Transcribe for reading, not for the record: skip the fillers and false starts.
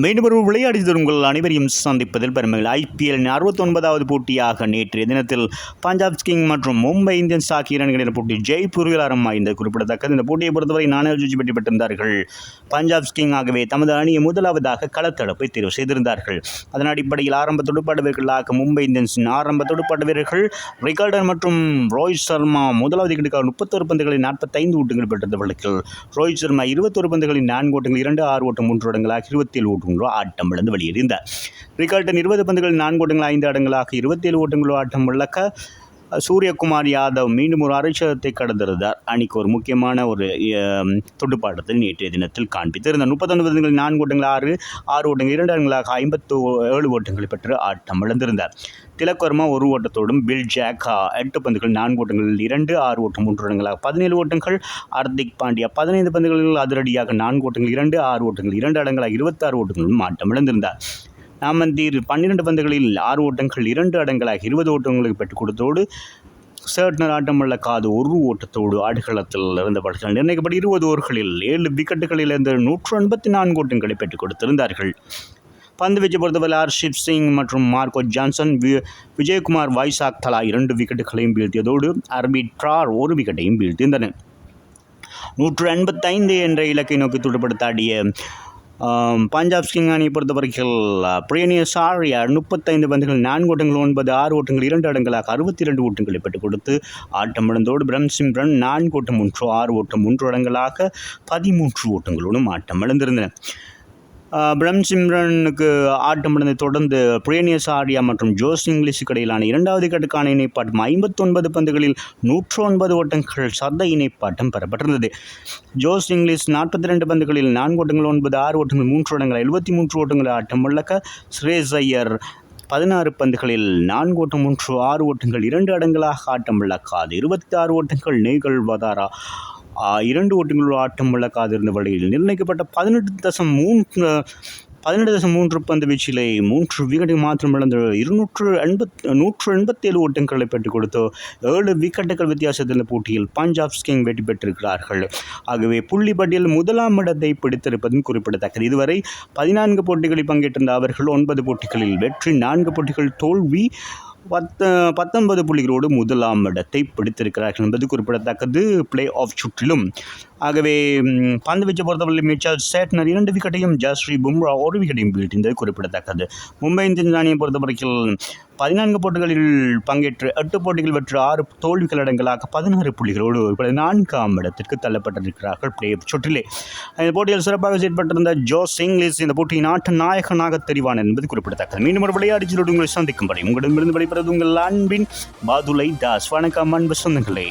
மீண்டும் ஒரு விளையாட்டு உங்கள் அனைவரையும் சந்திப்பதில் பெருமைகள். IPL 69வது போட்டியாக நேற்றைய தினத்தில் பஞ்சாப் கிங்ஸ் மற்றும் மும்பை இந்தியன்ஸ் ஆகிய அணிகளின் போட்டி ஜெய்ப்பூரில் ஆரம்பமாயிருந்தது குறிப்பிடத்தக்கது. இந்த போட்டியை பொறுத்தவரை 4 வெற்றி பெற்றிருந்தார்கள் பஞ்சாப் கிங்ஸ். ஆகவே தமது அணியை முதலாவதாக களத்தடுப்பை தேர்வு செய்திருந்தார்கள். அதன் அடிப்படையில் ஆரம்ப துடுப்பாட்ட வீரர்களாக மும்பை இந்தியன்ஸின் ஆரம்ப துடுப்பாட்ட வீரர்கள் ரிகார்டன் மற்றும் ரோஹித் சர்மா முதலாவது விக்கெட்டுக்காக 31 பந்துகளில் 45 ஓட்டங்கள் பெற்றிருந்தவர்கள். ரோஹித் சர்மா 21 பந்துகளில் 4 ஓட்டங்கள் 2 6 ஓட்டம் 3 ஓட்டங்களாக 27 ஓட்டங்களோ ஆட்டம் இழந்து வெளியேறினார். ரிகார்டன் 20 பந்துகளில் 4 ஓட்டங்கள் 5 ஆட்டங்களாக 27 ஓட்டங்களோ ஆட்டம் இழக்க சூரியகுமார் யாதவ் மீண்டும் ஒரு அரைச்சதத்தை கடந்திருந்தார். அணிக்கு ஒரு முக்கியமான ஒரு துடுப்பாட்டத்தில் நேற்றைய தினத்தில் காண்பித்திருந்தார். 39 பந்துகளில் 4 ஓட்டங்கள் 6 ஓட்டங்கள் 2 ஆட்டங்களாக 57 ஓட்டங்களை பெற்று ஆட்டம் இழந்திருந்தார். திலக் வர்மா 1 ஓட்டத்தோடும், பில் ஜாக் 8 பந்துகள் 4 ஓட்டங்கள் 2 6 ஓட்டம் 3 ஓட்டங்களாக 17 ஓட்டங்கள், ஹர்திக் பாண்டியா 15 பந்துகளில் அதிரடியாக 4 ஓட்டங்கள் 2 6 ஓட்டங்கள் 2 ஆட்டங்களாக 26 ஓட்டங்களும் ஆட்டம் இழந்திருந்தார். நாமந்தீர் 12 பந்துகளில் 6 ஓட்டங்கள் 2 ஆட்டங்களாக 20 ஓட்டங்களுக்கு பெற்றுக் கொடுத்தோடு சேர்ட்னர் ஆட்டமுள்ள காது 1 ஓட்டத்தோடு ஆடுகளத்தில் இருந்தவர்கள் நிர்ணயிக்கப்பட்ட 20 ஓவர்களில் 7 விக்கெட்டுகளில் இருந்து 184 ஓட்டங்களை பெற்றுக் கொடுத்திருந்தார்கள். பந்து வீச்சை பொறுத்தவரை ஹர்ஷிப் சிங் மற்றும் மார்க்கோ ஜான்சன், விஜயகுமார் வைசாக் தலா 2 விக்கெட்டுகளையும் வீழ்த்தியதோடு ஆர்பிட்ரார் 1 விக்கெட்டையும் வீழ்த்தியிருந்தனர். 185 என்ற இலக்கை நோக்கி துடுப்படுத்தாடிய பஞ்சாப் கிங்ஸ் அணியை பொறுத்தவரையில் பிரியனியஸ் ஆர்யா 35 பந்துகள் 4 ஓட்டங்கள் 9 6 ஓட்டங்கள் 2 ஆட்டங்களாக 62 ஓட்டங்களை பெற்றுக் கொடுத்து ஆட்டம் இழந்தோடு பிரம்சிம்ரன் 4 ஓட்டம் 6 ஓட்டம் 3 ஆட்டங்களாக 13 ஓட்டங்களோடும் ஆட்டம் இழந்திருந்தன. பிரம்சிம்ரனுக்கு ஆட்டம் இழந்ததை தொடர்ந்து பிரியனியஸ் ஆர்யா மற்றும் ஜோஸ் இங்கிலீஷுக்கு இடையிலான 2வது விக்கெட்டுக்கான இணைப்பாட்டம் 59 பந்துகளில் 109 ஓட்டங்கள் சத இணைப்பாட்டம் பெறப்பட்டிருந்தது. ஜோஸ் இங்கிலீஷ் 42 பந்துகளில் 4 ஓட்டங்கள் 9 6 ஓட்டங்கள் 3 ஓட்டங்கள் 73 ஓட்டங்கள் ஆட்டம் இழக்க, ஸ்ரேயஸ் ஐயர் 16 பந்துகளில் 4 ஓட்டம் 6 ஓட்டங்கள் 2 ஆட்டங்களாக ஆட்டம் இழக்காது 26 ஓட்டங்கள், நெய்கல் வதாரா 2 ஓட்டங்களோடு ஆட்டம் இழக்காது இருந்த வழியில் நிர்ணயிக்கப்பட்ட 18.3 பந்து வீச்சிலே 3 விக்கெட்டை மாத்திரம் இழந்து 187 ஓட்டங்களை பெற்றுக் கொடுத்து 7 விக்கெட்டுகள் வித்தியாசத்தில் இந்த போட்டியில் பஞ்சாப் கிங்ஸ் வெற்றி பெற்றிருக்கிறார்கள். ஆகவே புள்ளி பட்டியல் 1ஆம் இடத்தை பிடித்திருப்பதும் குறிப்பிடத்தக்கது. இதுவரை 14 போட்டிகளில் பங்கேற்றிருந்த அவர்கள் 9 போட்டிகளில் வெற்றி, 4 போட்டிகள் தோல்வி, 19 புள்ளிகளோடு 1ஆம் இடத்தை பிடித்திருக்கிறார்கள் என்பது குறிப்பிடத்தக்கது பிளே ஆஃப் சுற்றிலும். ஆகவே பந்து வீச்சை பொறுத்தவரை மிச்சல் சேட்னர் 2 விக்கெட்டையும், ஜஸ்ரீ பும்ரா 1 விக்கெட்டையும் வீழ்த்தியது குறிப்பிடத்தக்கது. மும்பை இந்தியன்ஸ் அணியை பொறுத்தவரையில் 14 போட்டிகளில் பங்கேற்று 8 போட்டிகள் வெற்று 6 தோல்விகள் அடங்கலாக 16 புள்ளிகளோடு 4ஆம் இடத்திற்கு தள்ளப்பட்டிருக்கிறார்கள் பிளே ஆஃப் சுற்றிலே. இந்த போட்டியில் சிறப்பாக செயல்பட்டிருந்த ஜோஸ் இங்கிலீஷ் இந்த போட்டியின் ஆட்ட நாயகனாக தெரிவான் என்பது குறிப்பிடத்தக்கது. மீண்டும் ஒரு விளையாட்டு உங்களை சந்திக்கும் வரை உங்களிடமிருந்து வெளிப்படுவது உங்கள் அன்பின் பாதுலை தாஸ். வணக்கம் அன்பு சொந்தங்களே.